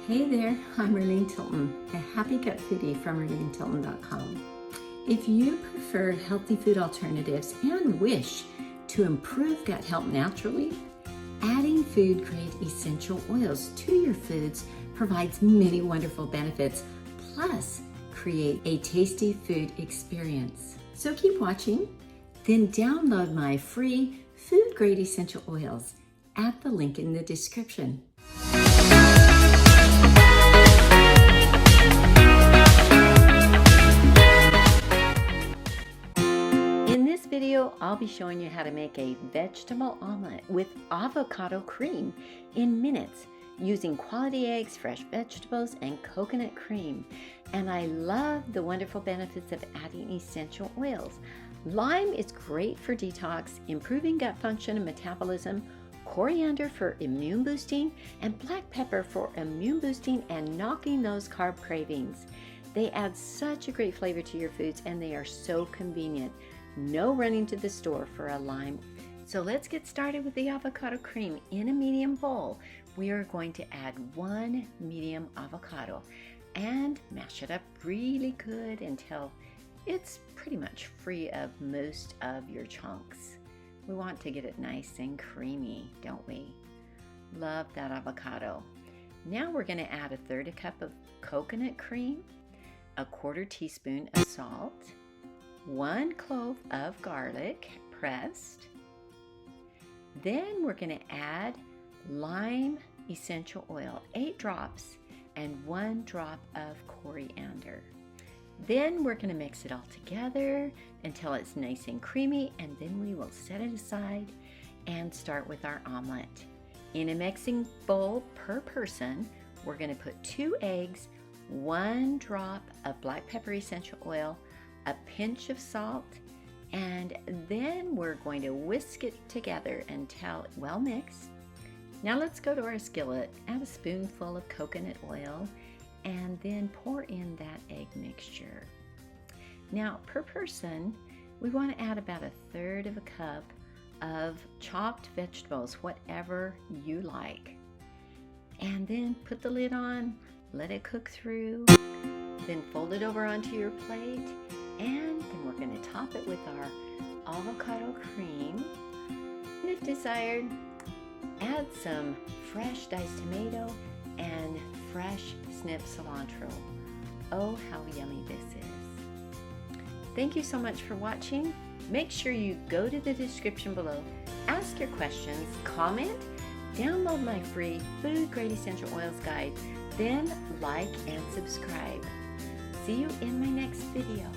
Hey there, I'm Raylene Tilton, a Happy Gut Foodie from RayleneTilton.com. If you prefer healthy food alternatives and wish to improve gut health naturally, adding food-grade essential oils to your foods provides many wonderful benefits, plus create a tasty food experience. So keep watching, then download my free food-grade essential oils at the link in the description. In this video, I'll be showing you how to make a vegetable omelet with avocado cream in minutes using quality eggs, fresh vegetables, and coconut cream. And I love the wonderful benefits of adding essential oils. Lime is great for detox, improving gut function and metabolism, coriander for immune boosting, and black pepper for immune boosting and knocking those carb cravings. They add such a great flavor to your foods, and they are so convenient. No running to the store for a lime. So let's get started with the avocado cream. In a medium bowl, we are going to add 1 medium avocado and mash it up really good until it's pretty much free of most of your chunks. We want to get it nice and creamy, don't we? Love that avocado. Now we're going to add 1/3 cup of coconut cream, 1/4 teaspoon of salt, 1 clove of garlic pressed. Then we're going to add lime essential oil, 8 drops, and 1 drop of coriander. Then we're going to mix it all together until it's nice and creamy, and then we will set it aside and start with our omelet. In a mixing bowl per person, we're going to put 2 eggs, 1 drop of black pepper essential oil, a pinch of salt, and then we're going to whisk it together until well mixed. Now let's go to our skillet, add a spoonful of coconut oil, and then pour in that egg mixture. Now per person, we want to add about 1/3 cup of chopped vegetables, whatever you like. And then put the lid on, let it cook through, then fold it over onto your plate, and then we're going to top it with our avocado cream. And if desired, add some fresh diced tomato and fresh snipped cilantro. Oh, how yummy this is. Thank you so much for watching. Make sure you go to the description below, ask your questions, comment, download my free Food Grade Essential Oils guide, then like and subscribe. See you in my next video.